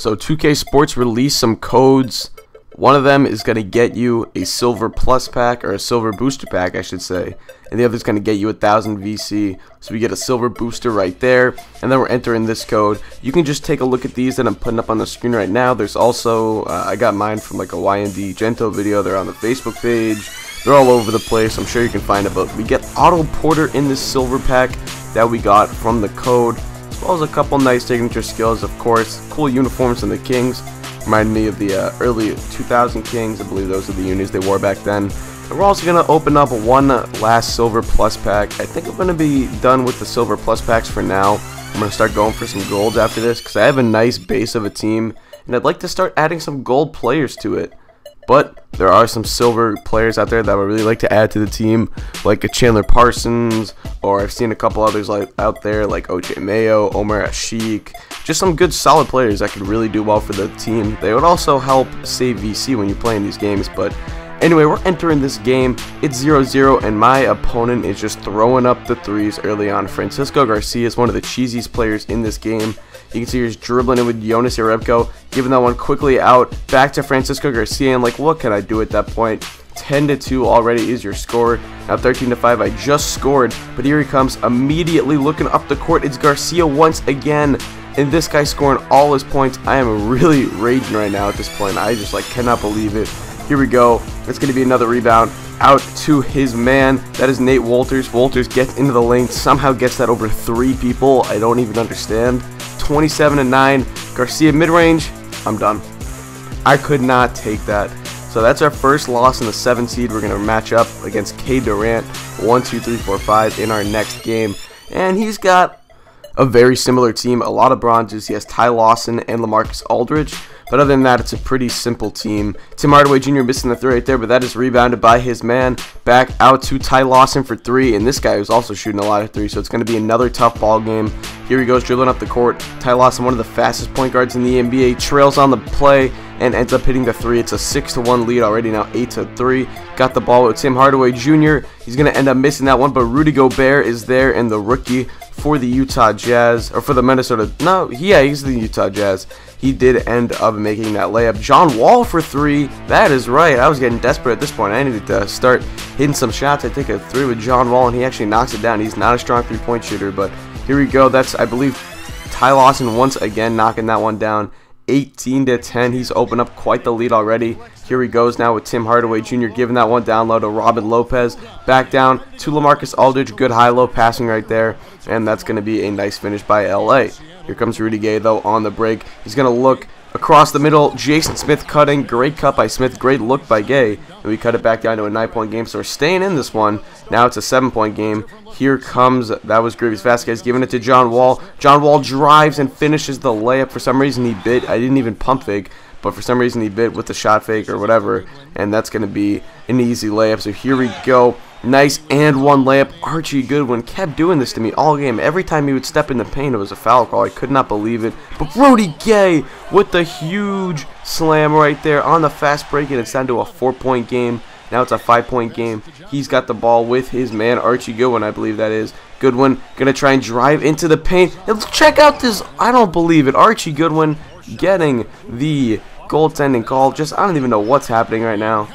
So 2K Sports released some codes. One of them is going to get you a silver plus pack, or a silver booster pack I should say, and the other is going to get you 1,000 VC. So we get a silver booster right there, and then we're entering this code. You can just take a look at these that I'm putting up on the screen right now. There's also I got mine from like a YND Gento video. They're on the Facebook page. They're all over the place. I'm sure you can find it, but we get Auto Porter in this silver pack that we got from the code, as well as a couple nice signature skills, of course. Cool uniforms from the Kings. Remind me of the early 2000 Kings. I believe those are the unis they wore back then. And we're also going to open up one last silver plus pack. I think I'm going to be done with the silver plus packs for now. I'm going to start going for some golds after this because I have a nice base of a team, and I'd like to start adding some gold players to it. But there are some silver players out there that I would really like to add to the team, like a Chandler Parsons, or I've seen a couple others out there like OJ Mayo, Omar Ashik. Just some good solid players that could really do well for the team. They would also help save VC when you play in these games. But anyway, we're entering this game. It's 0-0, and my opponent is just throwing up the threes early on. Francisco Garcia is one of the cheesiest players in this game. You can see he's dribbling in with Jonas Jerebko, giving that one quickly out, back to Francisco Garcia, and like, what can I do at that point? 10-2 already is your score. Now 13-5, I just scored, but here he comes, immediately looking up the court. It's Garcia once again, and this guy scoring all his points. I am really raging right now at this point. I just like cannot believe it. Here we go. It's going to be another rebound out to his man. That is Nate Wolters. Wolters gets into the lane, somehow gets that over 3 people. I don't even understand. 27-9. Garcia mid-range. I'm done. I could not take that. So that's our first loss in the 7 seed. We're going to match up against K Durant 1, 2, 3, 4, 5 in our next game. And he's got a very similar team. A lot of bronzes. He has Ty Lawson and LaMarcus Aldridge. But other than that, it's a pretty simple team. Tim Hardaway Jr. missing the 3 right there, but that is rebounded by his man. Back out to Ty Lawson for 3, and this guy is also shooting a lot of 3, so it's going to be another tough ball game. Here he goes, dribbling up the court. Ty Lawson, one of the fastest point guards in the NBA, trails on the play and ends up hitting the 3. It's a 6-1 lead already now, 8-3. Got the ball with Tim Hardaway Jr. He's going to end up missing that one, but Rudy Gobert is there, and the rookie for the Utah Jazz, or for the Minnesota, no, yeah, he's the Utah Jazz. He did end up making that layup. John Wall for 3. That is right. I was getting desperate at this point. I needed to start hitting some shots. I take a 3 with John Wall, and he actually knocks it down. He's not a strong 3-point shooter, but here we go. That's, I believe, Ty Lawson once again knocking that one down. 18-10. He's opened up quite the lead already. Here he goes now with Tim Hardaway Jr. giving that one down low to Robin Lopez. Back down to LaMarcus Aldridge. Good high-low passing right there. And that's going to be a nice finish by LA. Here comes Rudy Gay, though, on the break. He's going to look across the middle. Jason Smith cutting. Great cut by Smith. Great look by Gay. And we cut it back down to a 9-point game. So we're staying in this one. Now it's a 7-point game. Here comes, that was Grievous Vasquez giving it to John Wall. John Wall drives and finishes the layup. For some reason he bit. I didn't even pump fake, but for some reason he bit with the shot fake or whatever. And that's going to be an easy layup. So here we go. Nice and one layup. Archie Goodwin kept doing this to me all game. Every time he would step in the paint, it was a foul call. I could not believe it. But Rudy Gay with the huge slam right there on the fast break, and it's down to a 4-point game. Now it's a 5-point game. He's got the ball with his man, Archie Goodwin, I believe that is. Goodwin going to try and drive into the paint. And check out this. I don't believe it. Archie Goodwin getting the goaltending call. Just, I don't even know what's happening right now.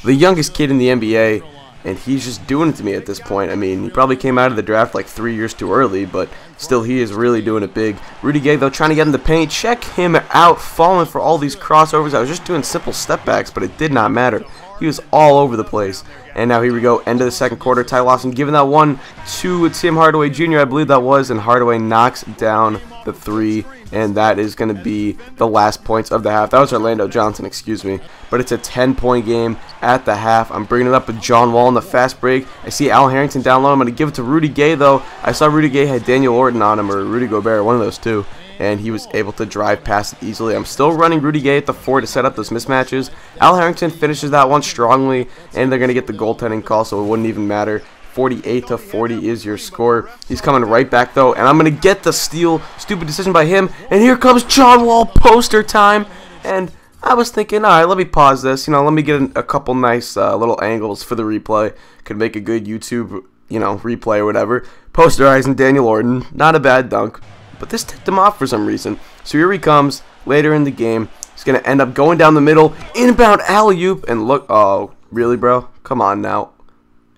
The youngest kid in the NBA. And he's just doing it to me at this point. I mean, he probably came out of the draft like 3 years too early, but still he is really doing it big. Rudy Gay, though, trying to get in the paint. Check him out, falling for all these crossovers. I was just doing simple step backs, but it did not matter. He was all over the place. And now here we go, end of the second quarter. Ty Lawson giving that one to Tim Hardaway Jr., I believe that was, and Hardaway knocks down the 3, and that is going to be the last points of the half. That was Orlando Johnson, excuse me. But it's a 10-point game at the half. I'm bringing it up with John Wall in the fast break. I see Al Harrington down low. I'm going to give it to Rudy Gay, though. I saw Rudy Gay had Daniel Orton on him, or Rudy Gobert, one of those two, and he was able to drive past it easily. I'm still running Rudy Gay at the 4 to set up those mismatches. Al Harrington finishes that one strongly, and they're going to get the goaltending call, so it wouldn't even matter. 48-40 is your score. He's coming right back, though, and I'm going to get the steal. Stupid decision by him, and here comes John Wall poster time, and I was thinking, all right, let me pause this. Let me get a couple nice little angles for the replay. Could make a good YouTube, replay or whatever. Posterizing Daniel Orton. Not a bad dunk, but this tipped him off for some reason. So here he comes. later in the game. He's going to end up going down the middle, inbound alley-oop, and look, oh, really, bro? Come on now.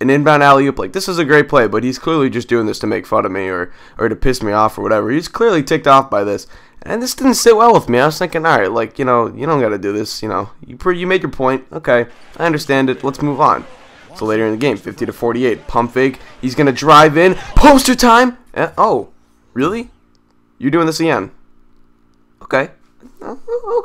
An inbound alley-oop, like, this is a great play, but he's clearly just doing this to make fun of me or to piss me off or whatever. He's clearly ticked off by this, and this didn't sit well with me. I was thinking, all right, like, you know, you don't got to do this, you know. You made your point. Okay, I understand it. Let's move on. So later in the game, 50-48, pump fake. He's going to drive in. Poster time. Oh, really? You're doing this again? Okay.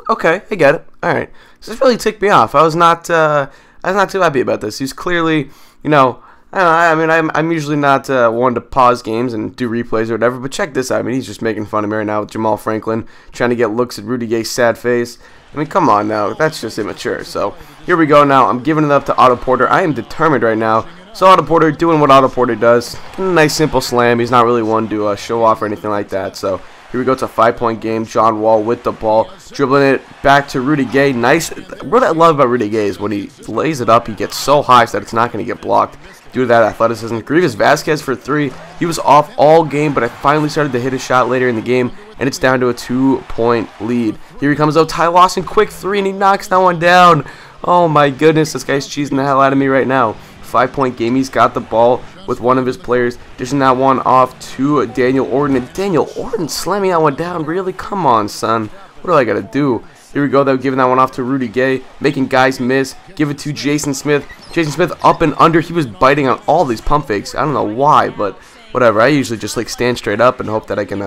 Okay, I get it. All right. This really ticked me off. I was not too happy about this. He's clearly, you know, I mean, I'm usually not one to pause games and do replays or whatever, but check this out. I mean, he's just making fun of me right now with Jamal Franklin, trying to get looks at Rudy Gay's sad face. I mean, come on now. That's just immature. So here we go now. I'm giving it up to Otto Porter. I am determined right now. So Otto Porter doing what Otto Porter does. Nice simple slam. He's not really one to show off or anything like that. So here we go. It's a 5-point game. John Wall with the ball, dribbling it back to Rudy Gay. Nice. What I love about Rudy Gay is when he lays it up, he gets so high so that it's not going to get blocked. Due to that athleticism. Grievous Vasquez for 3. He was off all game, but I finally started to hit a shot later in the game, and it's down to a 2-point lead. Here he comes, though. Ty Lawson, quick 3, and he knocks that one down. Oh my goodness, this guy's cheesing the hell out of me right now. 5-point game. He's got the ball with one of his players, dishing that one off to Daniel Orton, and Daniel Orton slamming that one down. Really? Come on, son. What do I got to do? Here we go, though, giving that one off to Rudy Gay, making guys miss. Give it to Jason Smith. Jason Smith up and under. He was biting on all these pump fakes. I don't know why, but whatever. I usually just like stand straight up and hope that I can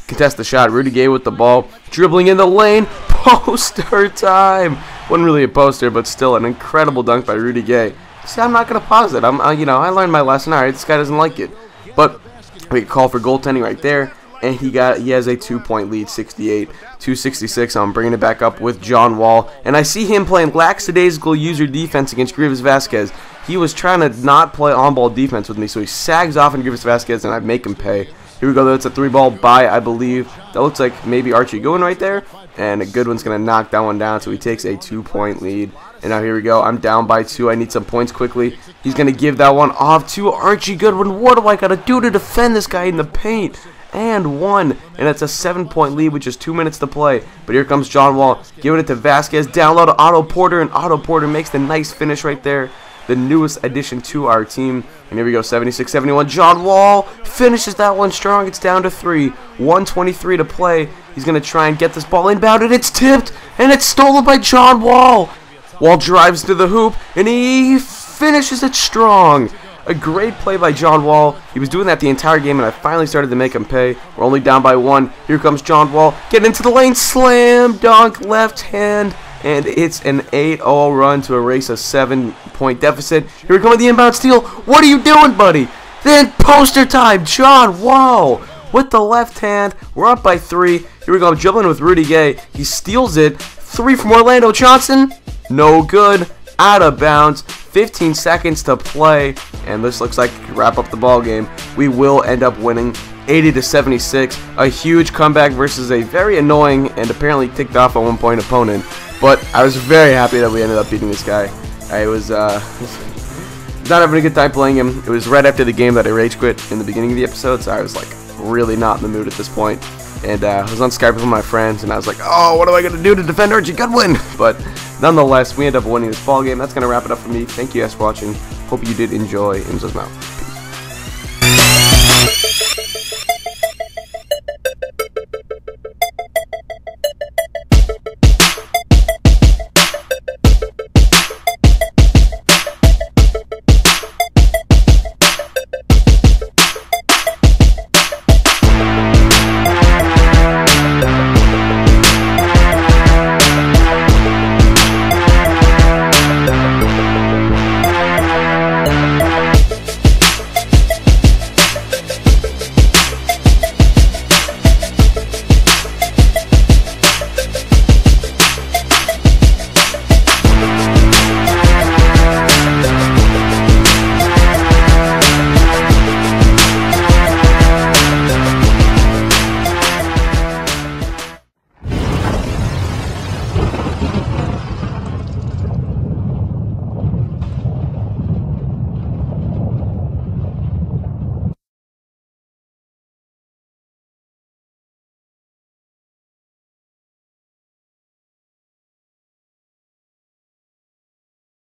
contest the shot. Rudy Gay with the ball, dribbling in the lane. Poster time. Wasn't really a poster, but still an incredible dunk by Rudy Gay. See, I'm not gonna pause it. You know, I learned my lesson. All right, this guy doesn't like it, but we can call for goaltending right there. And he has a 2-point lead, 68-66. I'm bringing it back up with John Wall. And I see him playing lackadaisical user defense against Grievous Vasquez. He was trying to not play on-ball defense with me, so he sags off into Grievous Vasquez, and I make him pay. Here we go, though. It's a 3-ball by, I believe. That looks like maybe Archie Goodwin right there. And a Goodwin's going to knock that one down, so he takes a 2-point lead. And now here we go. I'm down by 2. I need some points quickly. He's going to give that one off to Archie Goodwin. What do I got to do to defend this guy in the paint? And 1, and it's a 7-point lead with just 2 minutes to play. But here comes John Wall, giving it to Vasquez, down low to Otto Porter, and Otto Porter makes the nice finish right there. The newest addition to our team. And here we go, 76-71. John Wall finishes that one strong. It's down to 3. 1:23 to play. He's going to try and get this ball inbound, and it's tipped, and it's stolen by John Wall. Wall drives to the hoop, and he finishes it strong. A great play by John Wall. He was doing that the entire game, and I finally started to make him pay. We're only down by 1. Here comes John Wall. Get into the lane. Slam dunk. Left hand. And it's an 8-0 run to erase a 7-point deficit. Here we come with the inbound steal. What are you doing, buddy? Then poster time. John Wall with the left hand. We're up by 3. Here we go. I'm dribbling with Rudy Gay. He steals it. 3 from Orlando Johnson. No good. Out of bounds. 15 seconds to play, and this looks like it could wrap up the ball game. We will end up winning 80-76. A huge comeback versus a very annoying and apparently ticked off at one point opponent. But I was very happy that we ended up beating this guy. I was not having a good time playing him. It was right after the game that I rage quit in the beginning of the episode, so I was like really not in the mood at this point. And I was on Skype with my friends, and I was like, oh, what am I going to do to defend Archie Goodwin? But nonetheless, we end up winning this ball game. That's going to wrap it up for me. Thank you guys for watching. Hope you did enjoy. ImxBLESSED out.